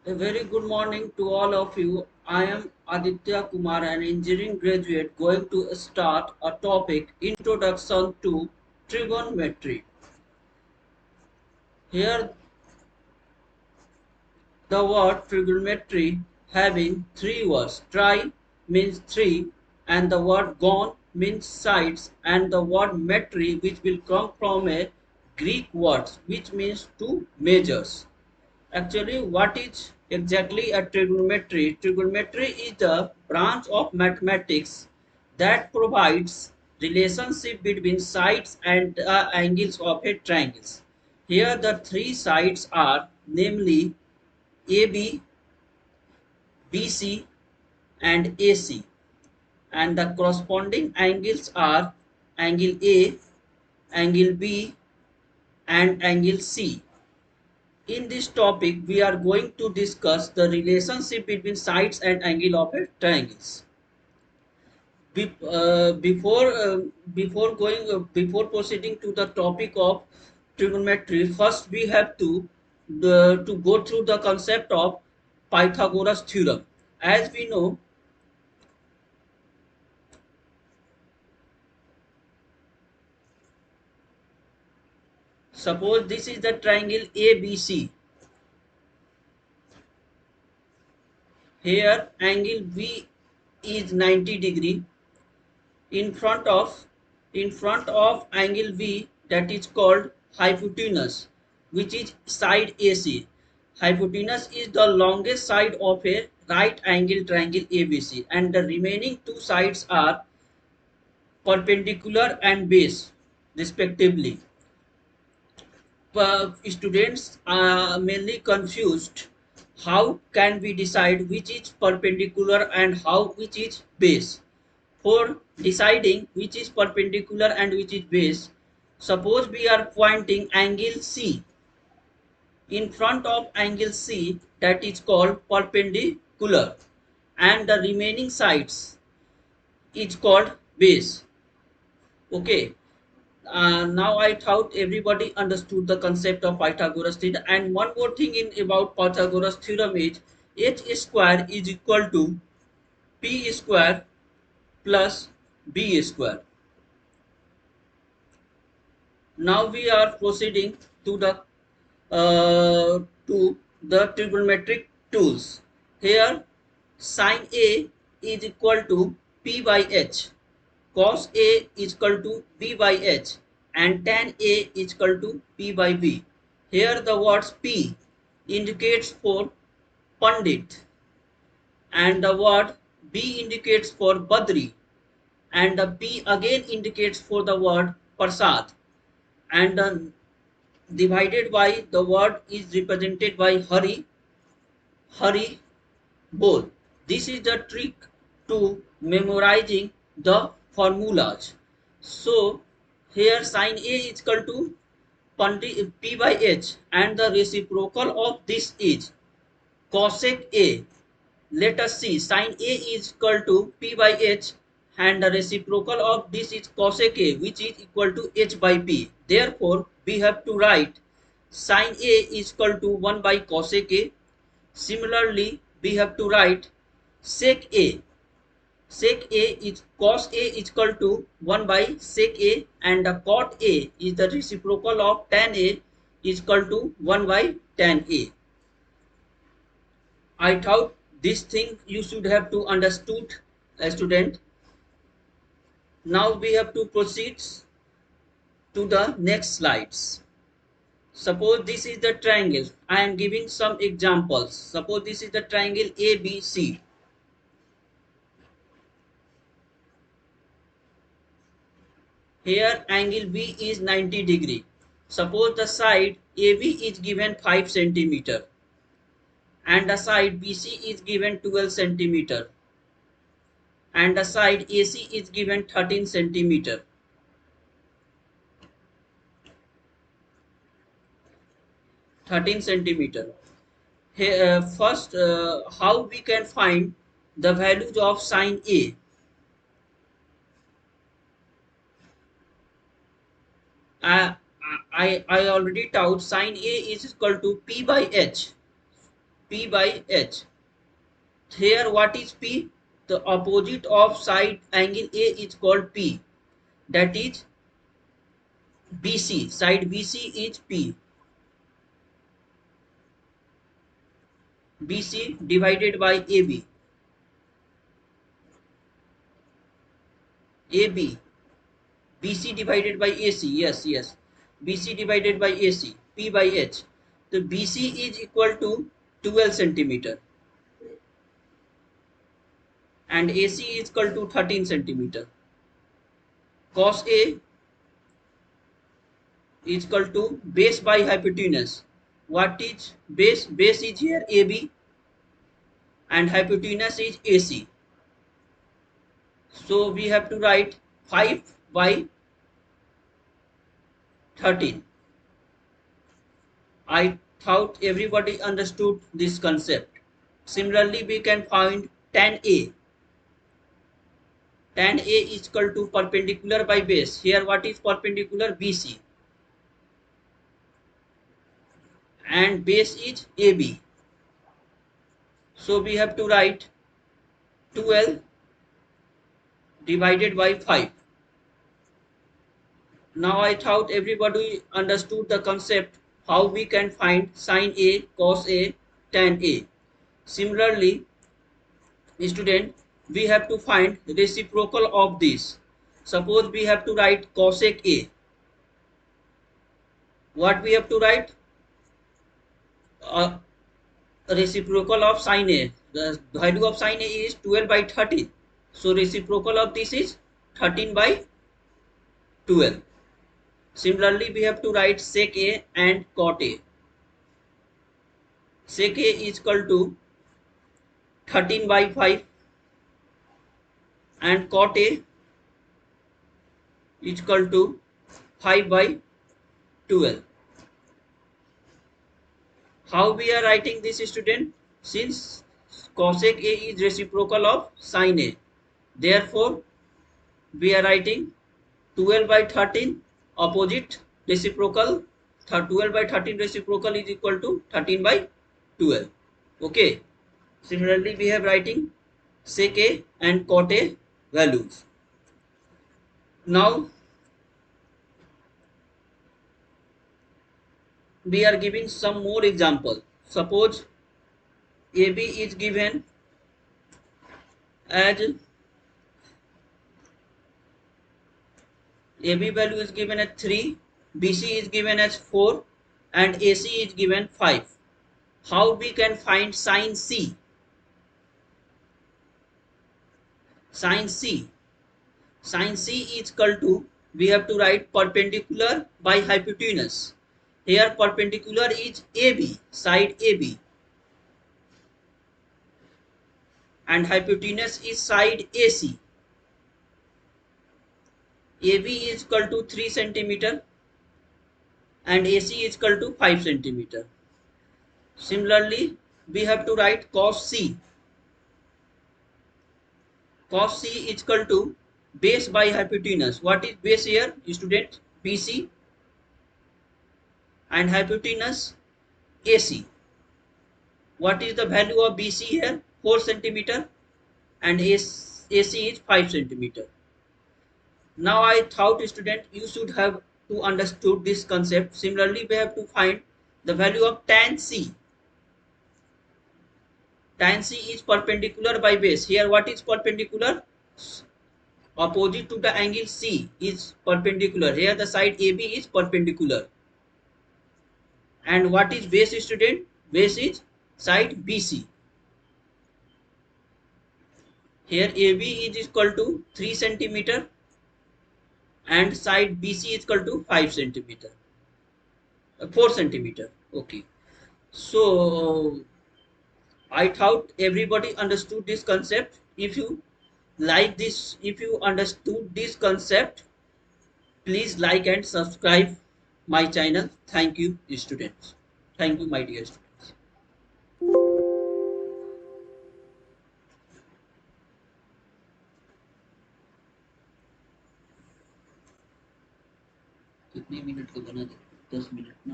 A very good morning to all of you. I am Aditya Kumar, an engineering graduate, going to start a topic Introduction to Trigonometry. Here, the word trigonometry having three words. Tri means three, and the word gon means sides, and the word metry, which will come from a Greek word which means to measures. Actually, what is exactly a trigonometry? Trigonometry is the branch of mathematics that provides relationship between sides and angles of a triangles. Here the three sides are namely AB, BC and AC, and the corresponding angles are angle A, angle B and angle C. In this topic, we are going to discuss the relationship between sides and angle of a triangles. Before proceeding to the topic of trigonometry, first we have to go through the concept of Pythagoras theorem. As we know, suppose this is the triangle ABC. Here angle B is 90 degree. In front of angle V, that is called hypotenuse, which is side AC. Hypotenuse is the longest side of a right angle triangle ABC, and the remaining two sides are perpendicular and base respectively. Students are mainly confused. How can we decide which is perpendicular and how which is base? For deciding which is perpendicular and which is base, suppose we are pointing angle C in front of angle C, that is called perpendicular, and the remaining sides is called base. Okay. Now I thought everybody understood the concept of Pythagoras theorem. And one more thing in about Pythagoras theorem is h square is equal to p square plus b square. Now we are proceeding to the trigonometric tools. Here sin A is equal to P by H, cos A is equal to B by H, and tan A is equal to P by B. Here the words P indicates for Pandit, and the word B indicates for Badri, and the P again indicates for the word Prasad, and divided by the word is represented by Hari Bol. This is the trick to memorizing the formulas. So here sin A is equal to P by H, and the reciprocal of this is cosec A. Let us see, sin A is equal to P by H, and the reciprocal of this is cosec A, which is equal to H by P. Therefore we have to write sin A is equal to 1 by cosec A. Similarly, we have to write sec A. Sec A is cos A is equal to 1 by sec A, and the cot A is the reciprocal of tan A is equal to 1 by tan A. I thought this thing you should have to understood, a student. Now we have to proceed to the next slides. Suppose this is the triangle. I am giving some examples. Suppose this is the triangle ABC. Here angle B is 90 degree. Suppose the side AB is given 5 centimeter and the side BC is given 12 centimeter and the side AC is given 13 centimeter. 13 centimeter. Here, first, how we can find the values of sin A? I already taught sin A is equal to P by H. P by H. Here what is P? The opposite of side angle A is called P. That is BC. Side BC is P. BC divided by AB. AB. BC divided by AC. Yes, yes. BC divided by AC. P by H. So BC is equal to 12 centimeter and AC is equal to 13 centimeter. Cos A is equal to base by hypotenuse. What is base? Base is here AB and hypotenuse is AC. So we have to write 5 by 13. I thought everybody understood this concept. Similarly, we can find tan A. Tan A is equal to perpendicular by base. Here what is perpendicular? BC. And base is AB. So we have to write 12 divided by 5. Now I thought everybody understood the concept how we can find sin A, cos A, tan A. Similarly, student, we have to find the reciprocal of this. Suppose we have to write cosec A. What we have to write? Reciprocal of sin A. The value of sin A is 12 by 13. So reciprocal of this is 13 by 12. Similarly, we have to write sec A and cot A. Sec A is equal to 13 by 5 and cot A is equal to 5 by 12. How we are writing this, student? Since cosec A is reciprocal of sin A, therefore we are writing 12 by 13 opposite reciprocal. 12 by 13 reciprocal is equal to 13 by 12. Okay. Similarly, we have writing sec A and cot A values. Now we are giving some more example. Suppose AB is given as AB value is given as 3, BC is given as 4 and AC is given 5. How we can find sin C? Sin C. Sin C is equal to, we have to write perpendicular by hypotenuse. Here perpendicular is AB, side AB, and hypotenuse is side AC. AB is equal to 3 centimeter and AC is equal to 5 centimeter. Similarly, we have to write cos C. Cos C is equal to base by hypotenuse. What is base here, student? BC and hypotenuse AC. What is the value of BC here? 4 centimeter and AC is 5 centimeter. Now I thought, student, you should have to understood this concept. Similarly, we have to find the value of tan C. Tan C is perpendicular by base. Here what is perpendicular? Opposite to the angle C is perpendicular. Here the side AB is perpendicular. And what is base, student? Base is side BC. Here AB is equal to 3 centimeter and side BC is equal to 5 centimeter. 4 centimeter. Okay. So I thought everybody understood this concept. If you like this, if you understood this concept, please like and subscribe my channel. Thank you, students. Thank you, my dear students. कितने minute का बना दे? 10 minute ना?